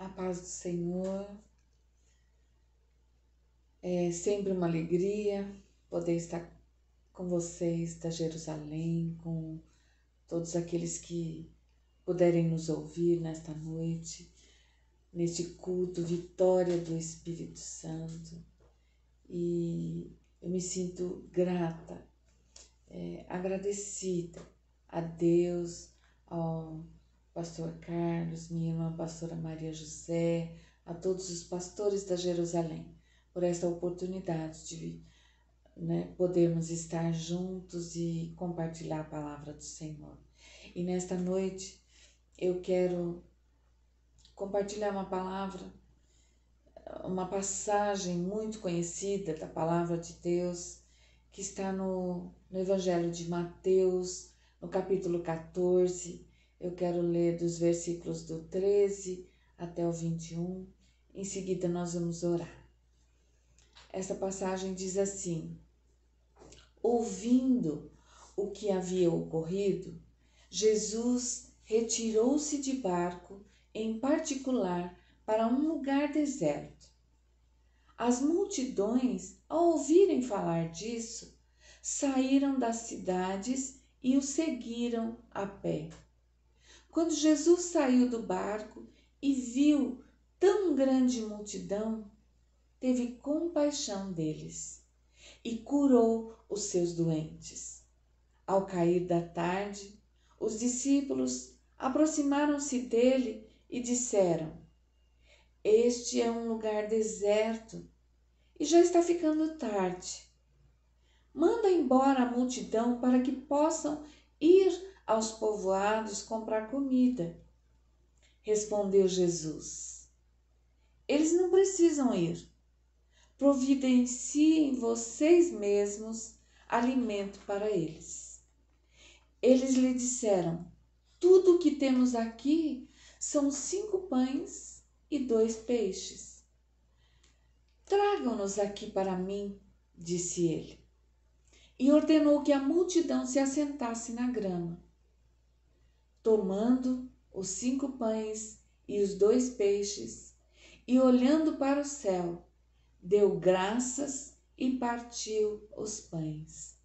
A paz do Senhor. É sempre uma alegria poder estar com vocês da Jerusalém, com todos aqueles que puderem nos ouvir nesta noite, neste culto, vitória do Espírito Santo. E eu me sinto grata, agradecida a Deus, ao pastor Carlos, minha irmã pastora Maria José, a todos os pastores da Jerusalém, por esta oportunidade de podermos estar juntos e compartilhar a palavra do Senhor. E nesta noite eu quero compartilhar uma palavra, uma passagem muito conhecida da palavra de Deus, que está no Evangelho de Mateus, no capítulo 14. Eu quero ler dos versículos do 13 até o 21. Em seguida nós vamos orar. Essa passagem diz assim: ouvindo o que havia ocorrido, Jesus retirou-se de barco em particular para um lugar deserto. As multidões, ao ouvirem falar disso, saíram das cidades e o seguiram a pé. Quando Jesus saiu do barco e viu tão grande multidão, teve compaixão deles e curou os seus doentes. Ao cair da tarde, os discípulos aproximaram-se dele e disseram: este é um lugar deserto e já está ficando tarde. Manda embora a multidão para que possam ir aos povoados comprar comida. Respondeu Jesus: eles não precisam ir. Providenciem vocês mesmos alimento para eles. Eles lhe disseram: tudo o que temos aqui são 5 pães e 2 peixes. Tragam-nos aqui para mim, disse ele. E ordenou que a multidão se assentasse na grama. Tomando os 5 pães e os 2 peixes, e olhando para o céu, deu graças e partiu os pães.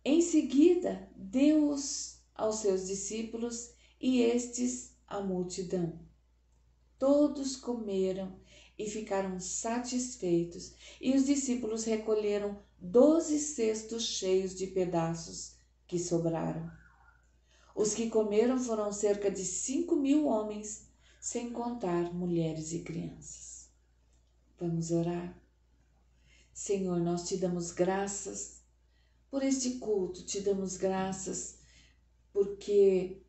Em seguida, deu-os aos seus discípulos e estes à multidão. Todos comeram e ficaram satisfeitos, e os discípulos recolheram 12 cestos cheios de pedaços que sobraram. Os que comeram foram cerca de 5.000 homens, sem contar mulheres e crianças. Vamos orar? Senhor, nós te damos graças por este culto, te damos graças porque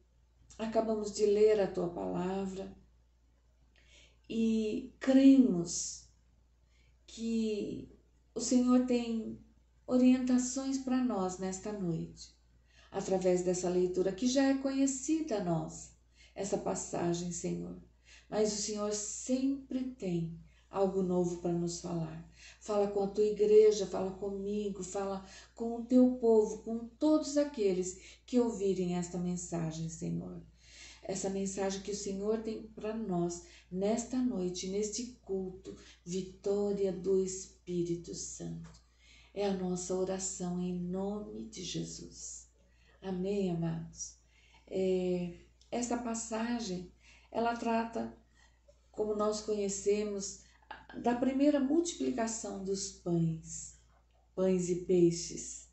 acabamos de ler a tua palavra e cremos que o Senhor tem orientações para nós nesta noite, através dessa leitura que já é conhecida a nós, essa passagem, Senhor. Mas o Senhor sempre tem algo novo para nos falar. Fala com a tua igreja, fala comigo, fala com o teu povo, com todos aqueles que ouvirem esta mensagem, Senhor. Essa mensagem que o Senhor tem para nós nesta noite, neste culto, vitória do Espírito Santo. É a nossa oração em nome de Jesus. Amém, amados? Essa passagem, ela trata, como nós conhecemos, da primeira multiplicação dos pães e peixes.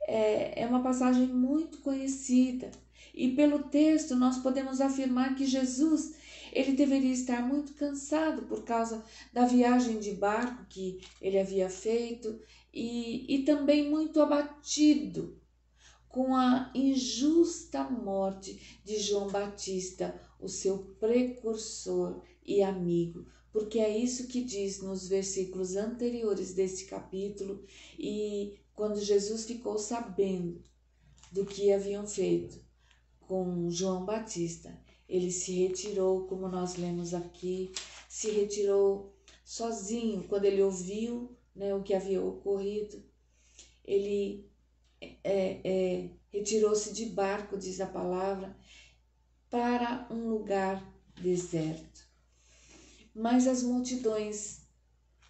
É uma passagem muito conhecida e pelo texto nós podemos afirmar que Jesus, ele deveria estar muito cansado por causa da viagem de barco que ele havia feito e também muito abatido com a injusta morte de João Batista, o seu precursor e amigo, porque é isso que diz nos versículos anteriores deste capítulo. E quando Jesus ficou sabendo do que haviam feito com João Batista, ele se retirou, como nós lemos aqui, se retirou sozinho. Quando ele ouviu o que havia ocorrido, ele retirou-se de barco, diz a palavra, para um lugar deserto. Mas as multidões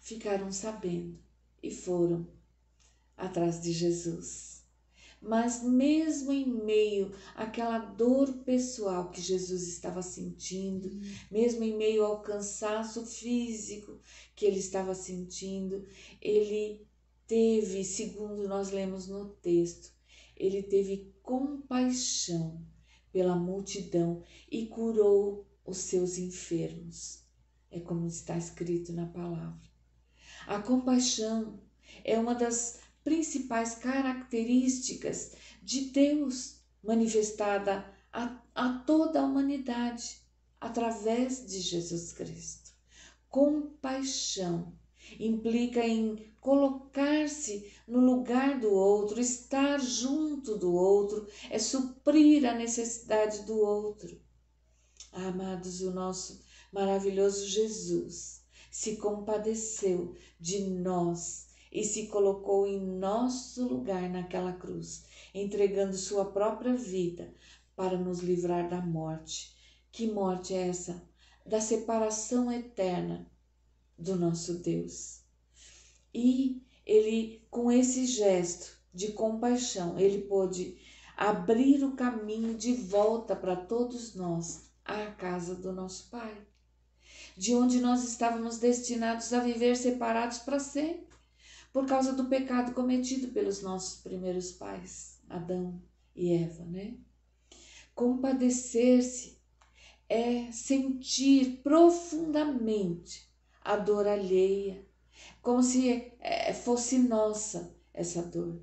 ficaram sabendo e foram atrás de Jesus. Mas mesmo em meio àquela dor pessoal que Jesus estava sentindo, mesmo em meio ao cansaço físico que ele estava sentindo, ele teve, segundo nós lemos no texto, ele teve compaixão pela multidão e curou os seus enfermos. É como está escrito na palavra. A compaixão é uma das principais características de Deus manifestada a toda a humanidade através de Jesus Cristo. Compaixão implica em colocar-se no lugar do outro, estar junto do outro, é suprir a necessidade do outro. Amados, o nosso maravilhoso Jesus se compadeceu de nós e se colocou em nosso lugar naquela cruz, entregando sua própria vida para nos livrar da morte. Que morte é essa? Da separação eterna do nosso Deus. E ele, com esse gesto de compaixão, ele pôde abrir o caminho de volta para todos nós à casa do nosso Pai, de onde nós estávamos destinados a viver separados para sempre, por causa do pecado cometido pelos nossos primeiros pais, Adão e Eva, né? Compadecer-se é sentir profundamente a dor alheia, como se fosse nossa essa dor.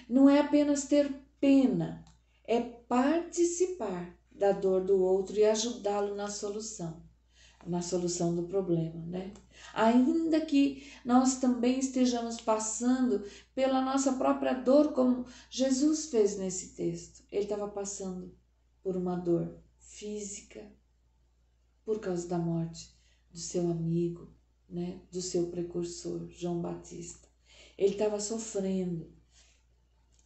Não é apenas ter pena, é participar da dor do outro e ajudá-lo na solução do problema, né? Ainda que nós também estejamos passando pela nossa própria dor, como Jesus fez nesse texto. Ele estava passando por uma dor física, por causa da morte do seu amigo, né? Do seu precursor, João Batista. Ele estava sofrendo,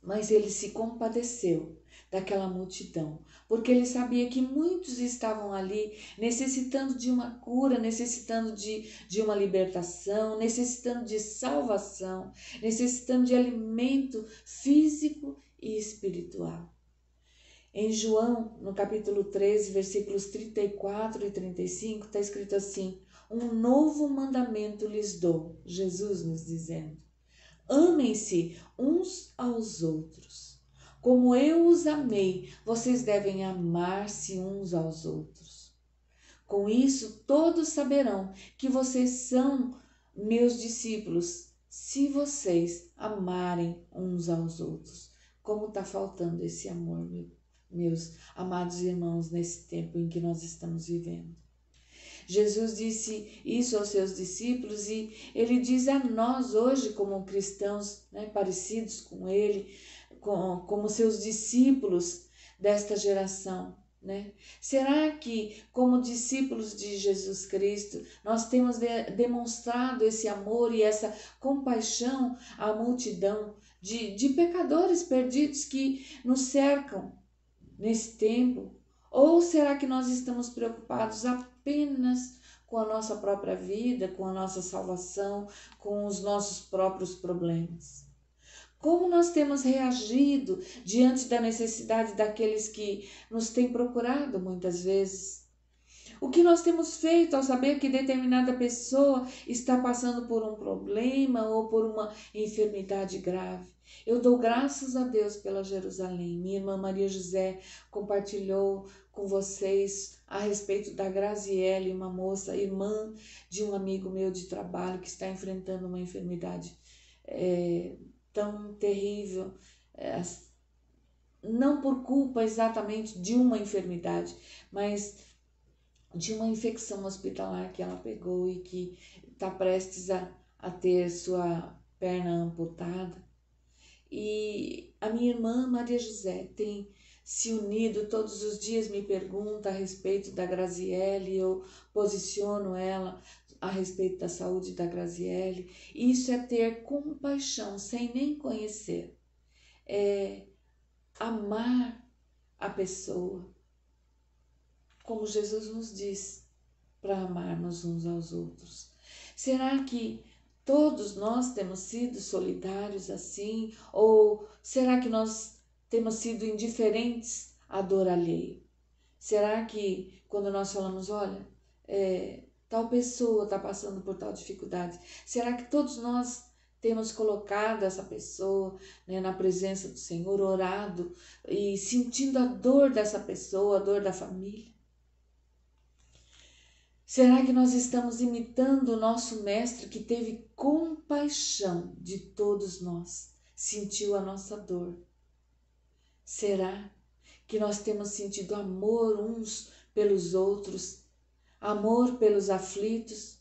mas ele se compadeceu daquela multidão, porque ele sabia que muitos estavam ali necessitando de uma cura, necessitando de uma libertação, necessitando de salvação, necessitando de alimento físico e espiritual. Em João, no capítulo 13, versículos 34 e 35, está escrito assim: um novo mandamento lhes dou, Jesus nos dizendo: amem-se uns aos outros. Como eu os amei, vocês devem amar-se uns aos outros. Com isso, todos saberão que vocês são meus discípulos, se vocês amarem uns aos outros. Como está faltando esse amor, meus amados irmãos, nesse tempo em que nós estamos vivendo. Jesus disse isso aos seus discípulos e ele diz a nós hoje, como cristãos, né, parecidos com ele, como seus discípulos desta geração, né? Será que, como discípulos de Jesus Cristo, nós temos demonstrado esse amor e essa compaixão à multidão de pecadores perdidos que nos cercam nesse tempo? Ou será que nós estamos preocupados apenas com a nossa própria vida, com a nossa salvação, com os nossos próprios problemas? Como nós temos reagido diante da necessidade daqueles que nos têm procurado muitas vezes? O que nós temos feito ao saber que determinada pessoa está passando por um problema ou por uma enfermidade grave? Eu dou graças a Deus pela Jerusalém. Minha irmã Maria José compartilhou com vocês a respeito da Graziele, uma moça, irmã de um amigo meu de trabalho que está enfrentando uma enfermidade tão terrível, não por culpa exatamente de uma enfermidade, mas de uma infecção hospitalar que ela pegou e que está prestes a ter sua perna amputada. E a minha irmã Maria José tem se unido, todos os dias me pergunta a respeito da Graziele, eu posiciono ela a respeito da saúde da Graziele. Isso é ter compaixão sem nem conhecer, é amar a pessoa, como Jesus nos diz para amarmos uns aos outros? Será que todos nós temos sido solidários assim? Ou será que nós temos sido indiferentes à dor alheia? Será que quando nós falamos, olha, tal pessoa está passando por tal dificuldade, será que todos nós temos colocado essa pessoa, né, na presença do Senhor, orado e sentindo a dor dessa pessoa, a dor da família? Será que nós estamos imitando o nosso Mestre que teve compaixão de todos nós, sentiu a nossa dor? Será que nós temos sentido amor uns pelos outros, amor pelos aflitos?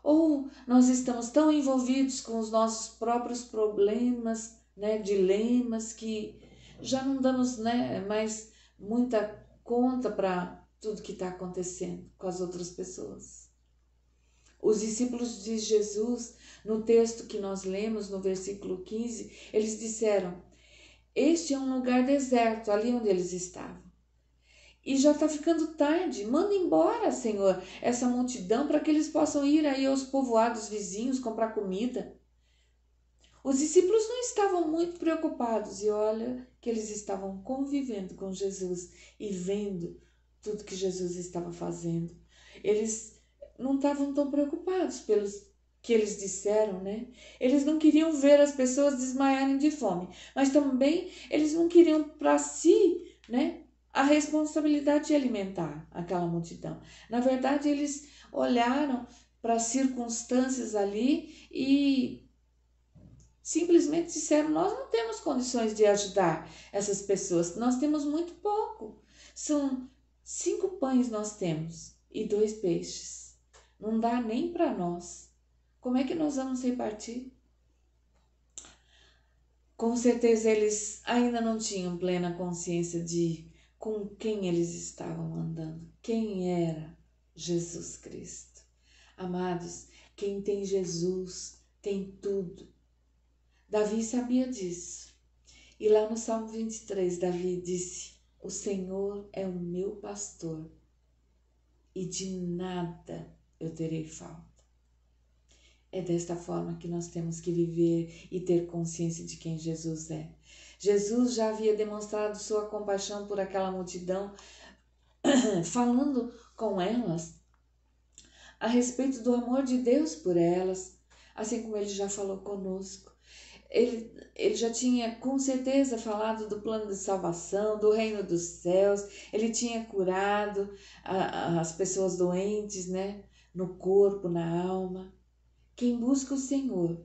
Ou nós estamos tão envolvidos com os nossos próprios problemas, né, dilemas, que já não damos, né, mais muita conta para tudo que está acontecendo com as outras pessoas? Os discípulos de Jesus, no texto que nós lemos, no versículo 15, eles disseram: este é um lugar deserto, ali onde eles estavam. E já está ficando tarde. Manda embora, Senhor, essa multidão para que eles possam ir aí aos povoados vizinhos comprar comida. Os discípulos não estavam muito preocupados e olha que eles estavam convivendo com Jesus e vendo tudo que Jesus estava fazendo. Eles não estavam tão preocupados pelos que eles disseram, né? Eles não queriam ver as pessoas desmaiarem de fome, mas também eles não queriam para si, né, a responsabilidade de alimentar aquela multidão. Na verdade, eles olharam para as circunstâncias ali e simplesmente disseram: nós não temos condições de ajudar essas pessoas, nós temos muito pouco. São 5 pães nós temos e 2 peixes. Não dá nem para nós. Como é que nós vamos repartir? Com certeza eles ainda não tinham plena consciência de com quem eles estavam andando, quem era Jesus Cristo. Amados, quem tem Jesus tem tudo. Davi sabia disso. E lá no Salmo 23, Davi disse: o Senhor é o meu pastor e de nada eu terei falta. É desta forma que nós temos que viver e ter consciência de quem Jesus é. Jesus já havia demonstrado sua compaixão por aquela multidão, falando com elas a respeito do amor de Deus por elas, assim como ele já falou conosco. Ele já tinha com certeza falado do plano de salvação, do reino dos céus, ele tinha curado as pessoas doentes, né, no corpo, na alma. Quem busca o Senhor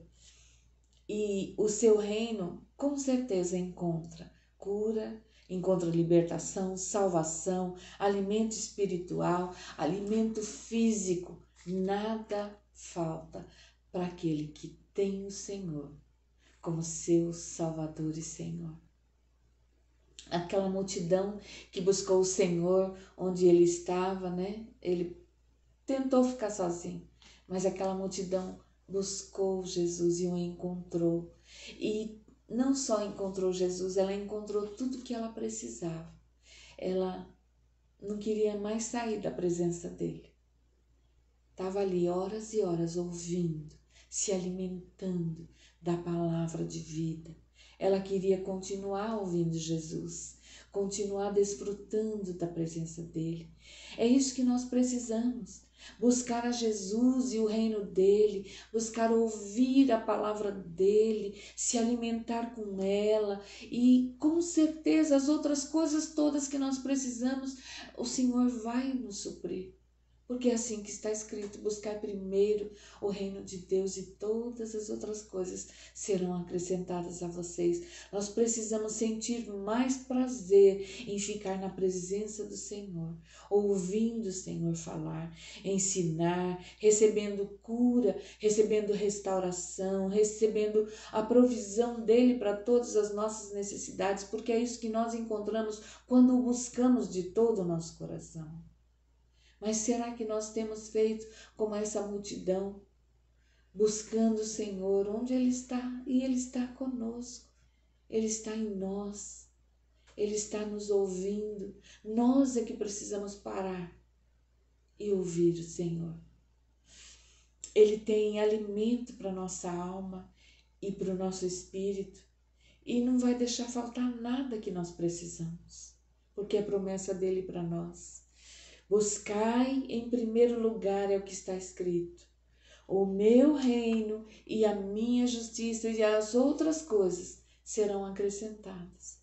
e o seu reino, com certeza encontra cura, encontra libertação, salvação, alimento espiritual, alimento físico. Nada falta para aquele que tem o Senhor como seu Salvador e Senhor. Aquela multidão que buscou o Senhor onde ele estava, né? Ele tentou ficar sozinho, mas aquela multidão buscou Jesus e o encontrou. E não só encontrou Jesus, ela encontrou tudo que ela precisava. Ela não queria mais sair da presença dele. Estava ali horas e horas ouvindo, se alimentando da palavra de vida. Ela queria continuar ouvindo Jesus, continuar desfrutando da presença dele. É isso que nós precisamos. Buscar a Jesus e o reino dele, buscar ouvir a palavra dele, se alimentar com ela e com certeza as outras coisas todas que nós precisamos, o Senhor vai nos suprir. Porque é assim que está escrito: buscar primeiro o reino de Deus e todas as outras coisas serão acrescentadas a vocês. Nós precisamos sentir mais prazer em ficar na presença do Senhor, ouvindo o Senhor falar, ensinar, recebendo cura, recebendo restauração, recebendo a provisão dele para todas as nossas necessidades, porque é isso que nós encontramos quando o buscamos de todo o nosso coração. Mas será que nós temos feito como essa multidão, buscando o Senhor onde Ele está? E Ele está conosco, Ele está em nós, Ele está nos ouvindo. Nós é que precisamos parar e ouvir o Senhor. Ele tem alimento para nossa alma e para o nosso espírito e não vai deixar faltar nada que nós precisamos, porque é promessa dele para nós. Buscai em primeiro lugar, é o que está escrito, o meu reino e a minha justiça, e as outras coisas serão acrescentadas.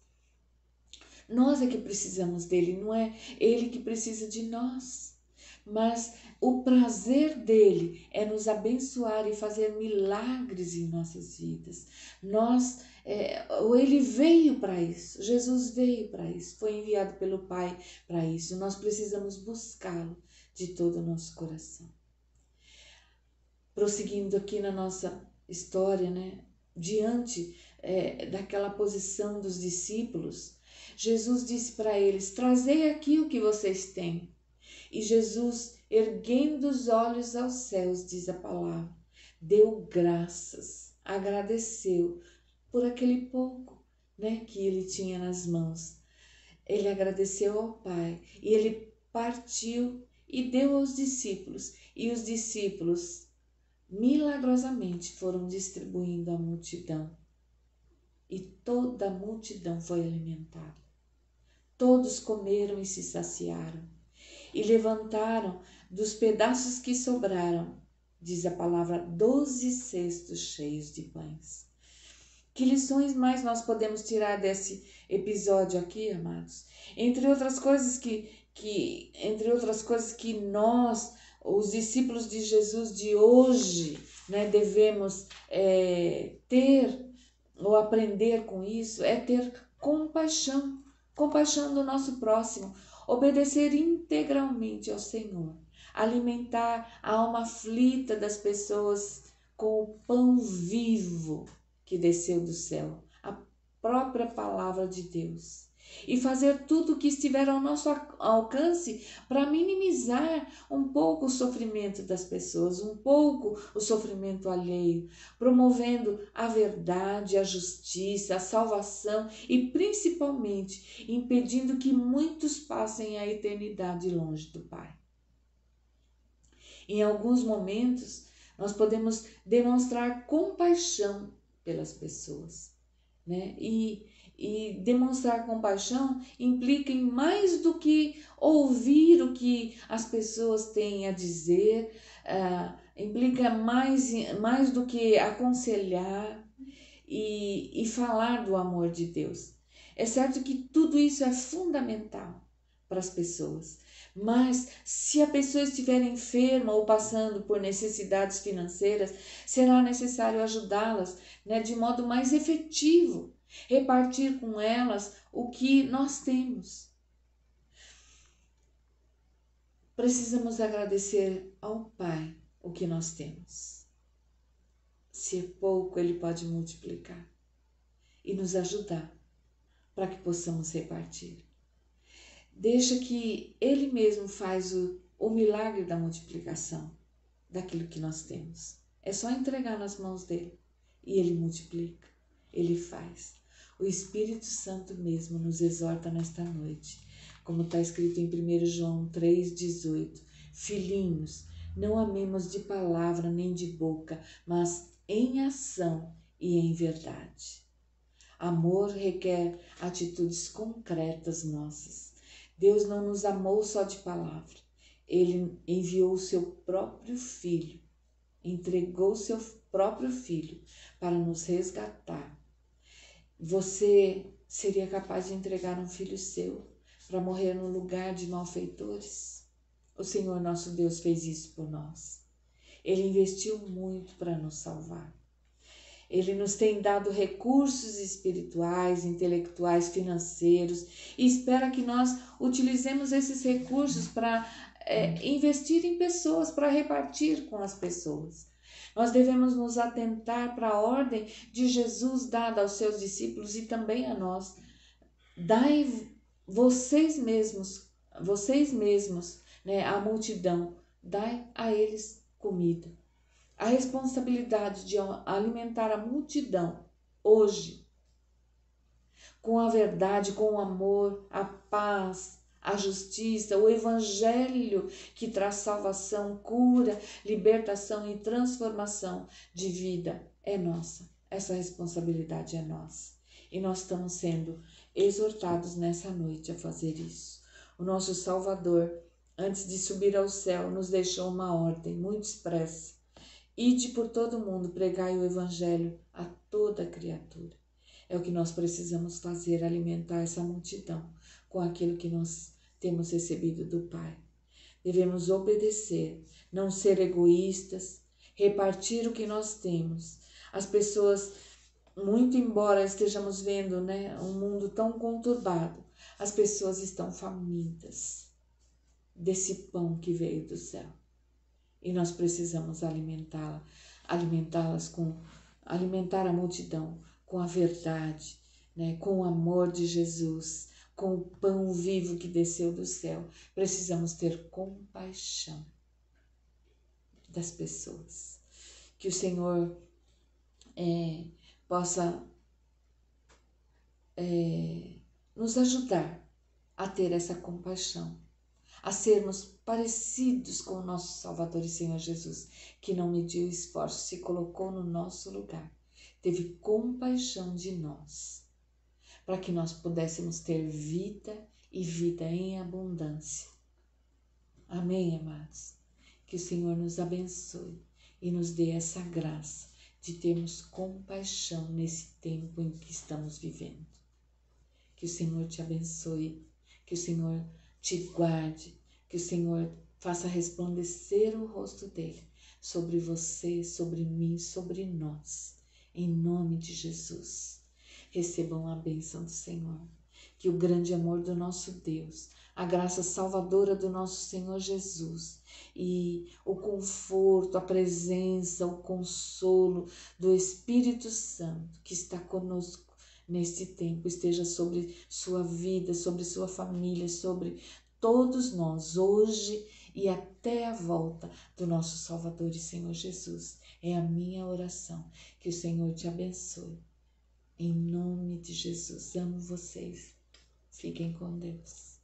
Nós é que precisamos dele, não é ele que precisa de nós. Mas o prazer dele é nos abençoar e fazer milagres em nossas vidas. Ele veio para isso, Jesus veio para isso, foi enviado pelo Pai para isso. Nós precisamos buscá-lo de todo o nosso coração. Prosseguindo aqui na nossa história, né? Diante daquela posição dos discípulos, Jesus disse para eles: trazei aqui o que vocês têm. E Jesus, erguendo os olhos aos céus, diz a palavra, deu graças, agradeceu por aquele pouco, né, que ele tinha nas mãos. Ele agradeceu ao Pai e ele partiu e deu aos discípulos. E os discípulos milagrosamente foram distribuindo à multidão. E toda a multidão foi alimentada. Todos comeram e se saciaram. E levantaram dos pedaços que sobraram, diz a palavra, 12 cestos cheios de pães. Que lições mais nós podemos tirar desse episódio aqui, amados? Entre outras coisas que nós, os discípulos de Jesus de hoje, né, devemos ter ou aprender com isso, é ter compaixão do nosso próximo, obedecer integralmente ao Senhor, alimentar a alma aflita das pessoas com o pão vivo que desceu do céu, a própria palavra de Deus, e fazer tudo o que estiver ao nosso alcance para minimizar um pouco o sofrimento das pessoas, um pouco o sofrimento alheio, promovendo a verdade, a justiça, a salvação e principalmente impedindo que muitos passem a eternidade longe do Pai. Em alguns momentos, nós podemos demonstrar compaixão pelas pessoas, né? E demonstrar compaixão implica em mais do que ouvir o que as pessoas têm a dizer, implica mais do que aconselhar e falar do amor de Deus. É certo que tudo isso é fundamental para as pessoas, mas se a pessoa estiver enferma ou passando por necessidades financeiras, será necessário ajudá-las, né, de modo mais efetivo, repartir com elas o que nós temos. Precisamos agradecer ao Pai o que nós temos. Se é pouco, Ele pode multiplicar e nos ajudar para que possamos repartir. Deixa que Ele mesmo faz o milagre da multiplicação daquilo que nós temos. É só entregar nas mãos dele e Ele multiplica, Ele faz. O Espírito Santo mesmo nos exorta nesta noite, como está escrito em 1 João 3,18. Filhinhos, não amemos de palavra nem de boca, mas em ação e em verdade. Amor requer atitudes concretas nossas. Deus não nos amou só de palavra. Ele enviou o seu próprio Filho, entregou o seu próprio Filho para nos resgatar. Você seria capaz de entregar um filho seu para morrer no lugar de malfeitores? O Senhor nosso Deus fez isso por nós. Ele investiu muito para nos salvar. Ele nos tem dado recursos espirituais, intelectuais, financeiros e espera que nós utilizemos esses recursos para investir em pessoas, para repartir com as pessoas. Nós devemos nos atentar para a ordem de Jesus dada aos seus discípulos e também a nós. Dai vocês mesmos, né, à multidão, dai a eles comida. A responsabilidade de alimentar a multidão hoje, com a verdade, com o amor, a paz, a justiça, o evangelho que traz salvação, cura, libertação e transformação de vida é nossa. Essa responsabilidade é nossa. E nós estamos sendo exortados nessa noite a fazer isso. O nosso Salvador, antes de subir ao céu, nos deixou uma ordem muito expressa. Ide por todo o mundo, pregai o evangelho a toda criatura. É o que nós precisamos fazer, alimentar essa multidão com aquilo que nós temos recebido do Pai. Devemos obedecer, não ser egoístas, repartir o que nós temos. As pessoas, muito embora estejamos vendo, um mundo tão conturbado, as pessoas estão famintas desse pão que veio do céu. E nós precisamos alimentar a multidão com a verdade, com o amor de Jesus, com o pão vivo que desceu do céu. Precisamos ter compaixão das pessoas. Que o Senhor possa nos ajudar a ter essa compaixão, a sermos parecidos com o nosso Salvador e Senhor Jesus, que não mediu esforço, se colocou no nosso lugar, teve compaixão de nós, para que nós pudéssemos ter vida e vida em abundância. Amém, amados? Que o Senhor nos abençoe e nos dê essa graça de termos compaixão nesse tempo em que estamos vivendo. Que o Senhor te abençoe, que o Senhor te guarde, que o Senhor faça resplandecer o rosto dele sobre você, sobre mim, sobre nós, em nome de Jesus. Recebam a bênção do Senhor, que o grande amor do nosso Deus, a graça salvadora do nosso Senhor Jesus e o conforto, a presença, o consolo do Espírito Santo que está conosco neste tempo esteja sobre sua vida, sobre sua família, sobre todos nós, hoje e até a volta do nosso Salvador e Senhor Jesus. É a minha oração. Que o Senhor te abençoe. Em nome de Jesus. Amo vocês. Fiquem com Deus.